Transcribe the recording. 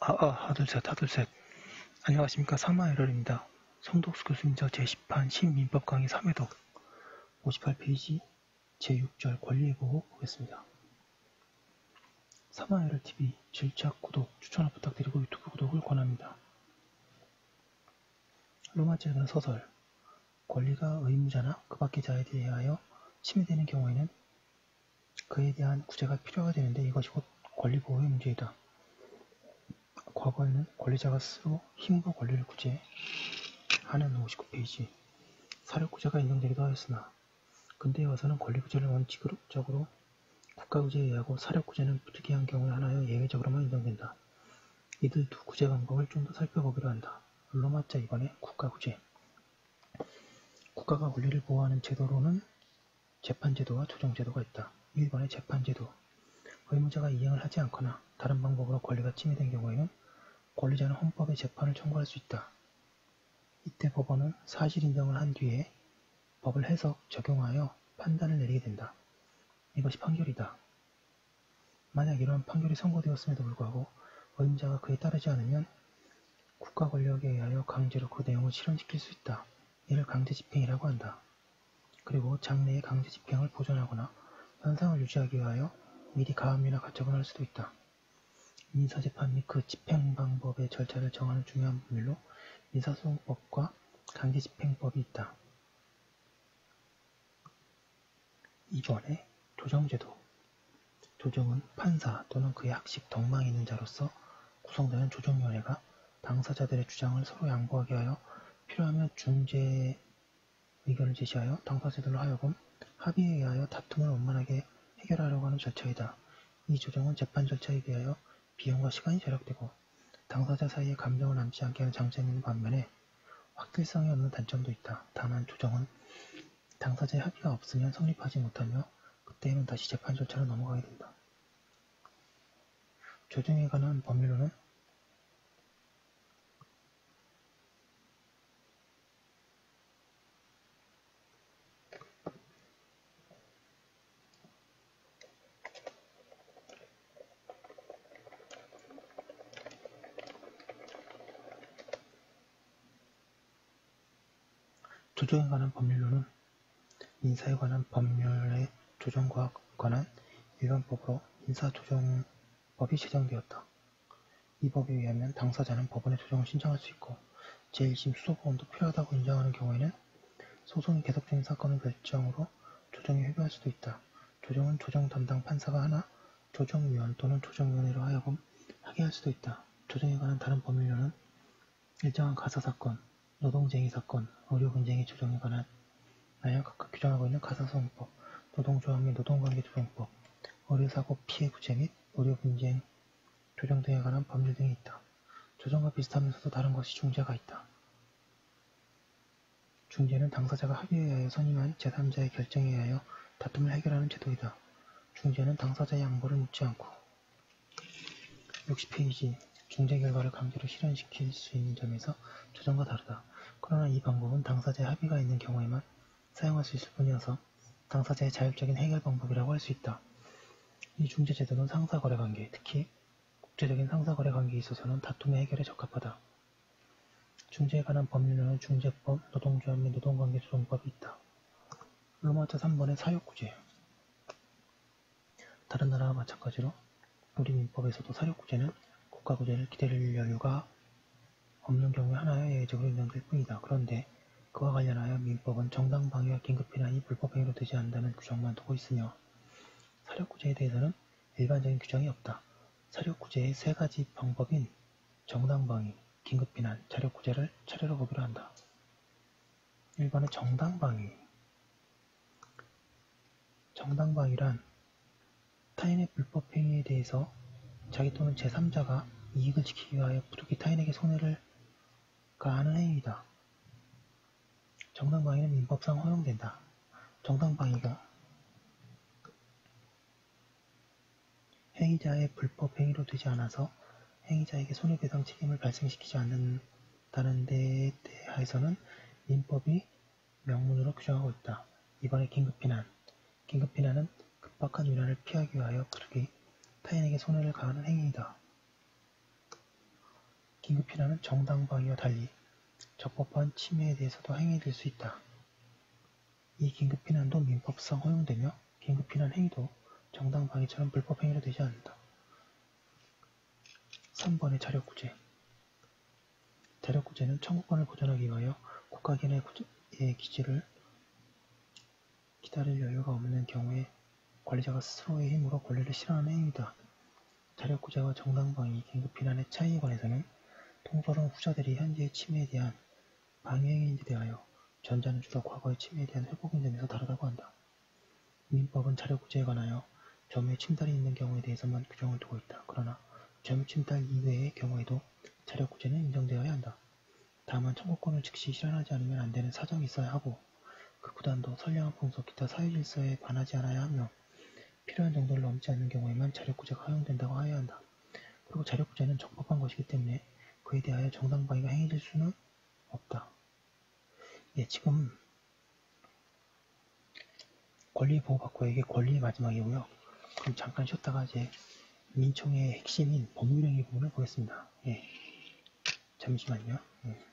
하둘셋. 안녕하십니까. 사마에럴입니다. 성덕수 교수님 제10판 신민법 강의 3회독 58페이지 제6절 권리의 보호 보겠습니다. 사마에럴TV 질책, 구독, 추천을 부탁드리고 유튜브 구독을 권합니다. 로마제는 서설 권리가 의무자나 그 밖의 자에 대하여 침해되는 경우에는 그에 대한 구제가 필요가 되는데 이것이 곧 권리보호의 문제이다. 과거에는 권리자가 스스로 힘으로 권리를 구제하는 59페이지 사력구제가 인정되기도 하였으나 근대에 와서는 권리구제를 원칙적으로 국가구제에 의하고 사력구제는 부득이한 경우에 하나여 예외적으로만 인정된다. 이들 두 구제 방법을 좀 더 살펴보기로 한다. 로마자 2번의 국가구제 국가가 권리를 보호하는 제도로는 재판제도와 조정제도가 있다. 1번의 재판제도 의무자가 이행을 하지 않거나 다른 방법으로 권리가 침해된 경우에는 권리자는 헌법에 재판을 청구할 수 있다. 이때 법원은 사실 인정을 한 뒤에 법을 해석, 적용하여 판단을 내리게 된다. 이것이 판결이다. 만약 이러한 판결이 선고되었음에도 불구하고 의무자가 그에 따르지 않으면 국가 권력에 의하여 강제로 그 내용을 실현시킬 수 있다. 이를 강제집행이라고 한다. 그리고 장래의 강제집행을 보존하거나 현상을 유지하기 위하여 미리 가압류나 가처분을 할 수도 있다. 민사재판 및 그 집행방법의 절차를 정하는 중요한 법률로 민사소송법과 강제집행법이 있다. 2번에 조정제도 조정은 판사 또는 그의 학식, 덕망이 있는 자로서 구성되는 조정위원회가 당사자들의 주장을 서로 양보하게 하여 필요하면 중재 의견을 제시하여 당사자들로 하여금 합의에 의하여 다툼을 원만하게 해결하려고 하는 절차이다. 이 조정은 재판 절차에 비하여 비용과 시간이 절약되고 당사자 사이에 감정을 남지 않게 하는 장점이 있는 반면에 확실성이 없는 단점도 있다. 다만 조정은 당사자의 합의가 없으면 성립하지 못하며 그때에는 다시 재판 절차로 넘어가게 된다. 조정에 관한 법률로는 민사에 관한 법률의 조정과 관한 일반법으로 민사조정법이 제정되었다. 이 법에 의하면 당사자는 법원에 조정을 신청할 수 있고 제1심 수소보험도 필요하다고 인정하는 경우에는 소송이 계속 중인 사건을 결정으로 조정에 회부할 수도 있다. 조정은 조정 담당 판사가 하나 조정위원 또는 조정위원회로 하여금 하게 할 수도 있다. 조정에 관한 다른 법률로는 일정한 가사사건, 노동쟁의사건, 의료분쟁의 조정에 관한 각각 규정하고 있는 가사소송법, 노동조합 및 노동관계조정법, 의료사고 피해 구제 및 의료분쟁 조정 등에 관한 법률 등이 있다. 조정과 비슷하면서도 다른 것이 중재가 있다. 중재는 당사자가 합의에 의하여 선임한 제3자의 결정에 의하여 다툼을 해결하는 제도이다. 중재는 당사자의 양보를 묻지 않고 60페이지 중재 결과를 강제로 실현시킬 수 있는 점에서 조정과 다르다. 그러나 이 방법은 당사자의 합의가 있는 경우에만 사용할 수 있을 뿐이어서 당사자의 자율적인 해결 방법이라고 할 수 있다. 이 중재제도는 상사거래관계, 특히 국제적인 상사거래관계에 있어서는 다툼의 해결에 적합하다. 중재에 관한 법률로는 중재법, 노동조합 및 노동관계조정법이 있다. 로마자 3번의 사욕구제 다른 나라와 마찬가지로 우리 민법에서도 사욕구제는 국가구제를 기다릴 여유가 없는 경우에 하나의 예외적으로 인정될 뿐이다. 그런데 그와 관련하여 민법은 정당방위와 긴급피난이 불법행위로 되지 않는다는 규정만 두고 있으며 사력구제에 대해서는 일반적인 규정이 없다. 사력구제의 세 가지 방법인 정당방위, 긴급피난, 자력구제를 차례로 보기로 한다. 1번은 정당방위 정당방위란 타인의 불법행위에 대해서 자기 또는 제3자가 이익을 지키기 위하여 부득이 타인에게 손해를 가하는 행위이다. 정당방위는 민법상 허용된다. 정당방위가 행위자의 불법 행위로 되지 않아서 행위자에게 손해배상 책임을 발생시키지 않는다는 데에 대해서는 민법이 명문으로 규정하고 있다. 이번에 긴급피난. 긴급피난은 급박한 유난을 피하기 위하여 부득이 타인에게 손해를 가하는 행위이다. 긴급피난은 정당방위와 달리 적법한 침해에 대해서도 행해질 수 있다. 이 긴급피난도 민법상 허용되며 긴급피난 행위도 정당방위처럼 불법행위로 되지 않는다. 3번의 자력구제. 자력구제는 청구권을 보존하기 위하여 국가기관의 기지를 기다릴 여유가 없는 경우에 관리자가 스스로의 힘으로 권리를 실현하는 행위다. 자력구제와 정당방위, 긴급피난의 차이에 관해서는 통설은 후자들이 현재의 침해에 대한 방위행위인데 대하여 전자는 주로 과거의 침해에 대한 회복인 점에서 다르다고 한다. 민법은 자력구제에 관하여 점유의 침탈이 있는 경우에 대해서만 규정을 두고 있다. 그러나 점유 침탈 이외의 경우에도 자력구제는 인정되어야 한다. 다만 청구권을 즉시 실현하지 않으면 안 되는 사정이 있어야 하고 그 구단도 선량한 풍속 기타 사회질서에 반하지 않아야 하며 필요한 정도를 넘지 않는 경우에만 자력구제가 허용된다고 하여야 한다. 그리고 자력구제는 적법한 것이기 때문에 그에 대하여 정당방위가 행해질 수는 없다. 예, 지금 권리 보호받고 이게 권리의 마지막이고요. 그럼 잠깐 쉬었다가 이제 민총의 핵심인 법률행위 부분을 보겠습니다. 예, 잠시만요. 예.